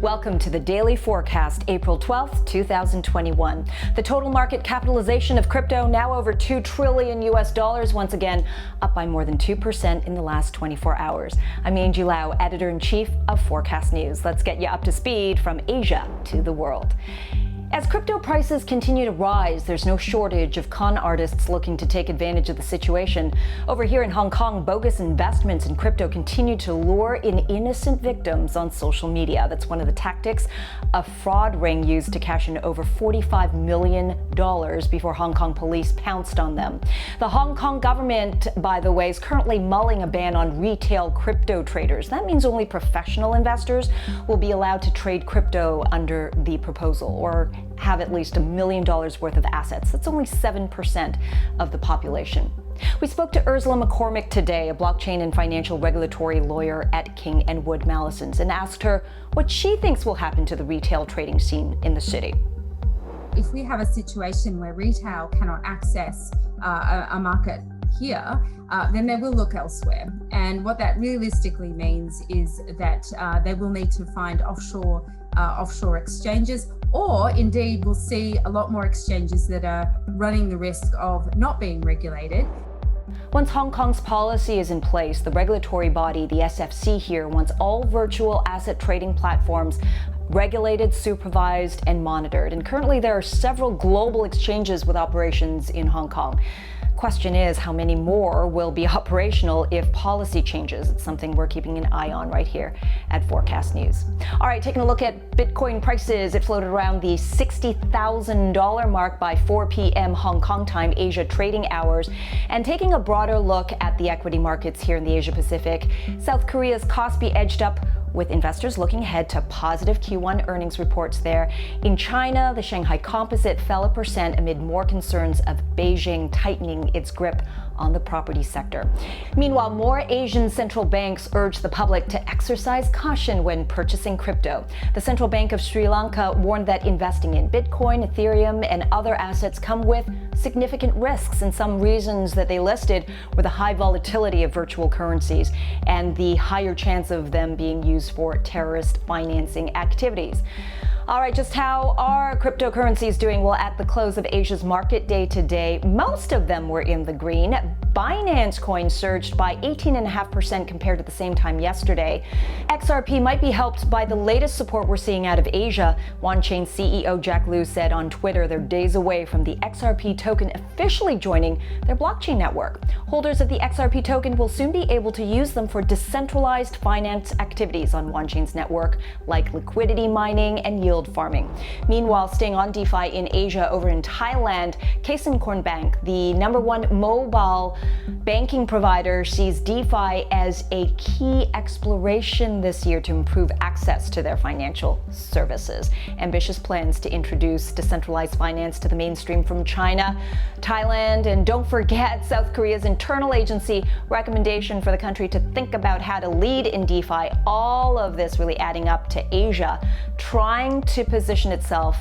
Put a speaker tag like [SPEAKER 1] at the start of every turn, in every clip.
[SPEAKER 1] Welcome to the Daily Forecast, April 12th, 2021. The total market capitalization of crypto now over $2 trillion US, once again up by more than 2% in the last 24 hours. I'm Angie Lau, editor-in-chief of Forkast.News. Let's get you up to speed from Asia to the world. As crypto prices continue to rise, there's no shortage of con artists looking to take advantage of the situation. Over here in Hong Kong, bogus investments in crypto continue to lure in innocent victims on social media. That's one of the tactics a fraud ring used to cash in over $45 million before Hong Kong police pounced on them. The Hong Kong government, by the way, is currently mulling a ban on retail crypto traders. That means only professional investors will be allowed to trade crypto under the proposal, or have at least $1 million worth of assets. That's only 7% of the population. We spoke to Ursula McCormick today, a blockchain and financial regulatory lawyer at King & Wood Mallesons, and asked her what she thinks will happen to the retail trading scene in the city.
[SPEAKER 2] If we have a situation where retail cannot access a market here, then they will look elsewhere. And what that realistically means is that they will need to find offshore exchanges, or indeed we'll see a lot more exchanges that are running the risk of not being regulated.
[SPEAKER 1] Once Hong Kong's policy is in place, the regulatory body, the SFC here, wants all virtual asset trading platforms regulated, supervised, and monitored. And currently there are several global exchanges with operations in Hong Kong. Question is, how many more will be operational if policy changes? It's something we're keeping an eye on right here at Forkast.News. All right, taking a look at Bitcoin prices. It floated around the $60,000 mark by 4 p.m. Hong Kong time, Asia trading hours. And taking a broader look at the equity markets here in the Asia Pacific, South Korea's Kospi edged up, with investors looking ahead to positive Q1 earnings reports there. In China, the Shanghai Composite fell 1% amid more concerns of Beijing tightening its grip on the property sector. Meanwhile, more Asian central banks urge the public to exercise caution when purchasing crypto. The Central Bank of Sri Lanka warned that investing in Bitcoin, ETHEREUM, and other assets come with significant risks, and some reasons that they listed were the high volatility of virtual currencies and the higher chance of them being used for terrorist financing activities. All right, just how are cryptocurrencies doing? Well, at the close of Asia's market day today, most of them were in the green. Binance coin surged by 18.5% compared to the same time yesterday. XRP might be helped by the latest support we're seeing out of Asia. Wanchain CEO Jack Liu said on Twitter they're days away from the XRP token officially joining their blockchain network. Holders of the XRP token will soon be able to use them for decentralized finance activities on Wanchain's network, like liquidity mining and yield farming. Meanwhile, staying on DeFi in Asia, over in Thailand, KBANK, the #1 mobile banking provider, sees DeFi as a key exploration this year to improve access to their financial services. Ambitious plans to introduce decentralized finance to the mainstream from China, Thailand, and don't forget South Korea's internal agency recommendation for the country to think about how to lead in DeFi. All of this really adding up to Asia trying to position itself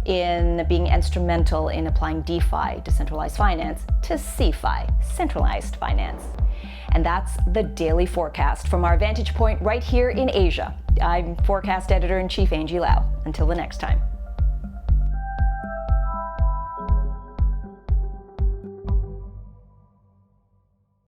[SPEAKER 1] in being instrumental in applying DeFi, decentralized finance, to CeFi, centralized finance. And that's the Daily Forecast from our vantage point right here in Asia. I'm Forecast Editor-in-Chief Angie Lau. Until the next time.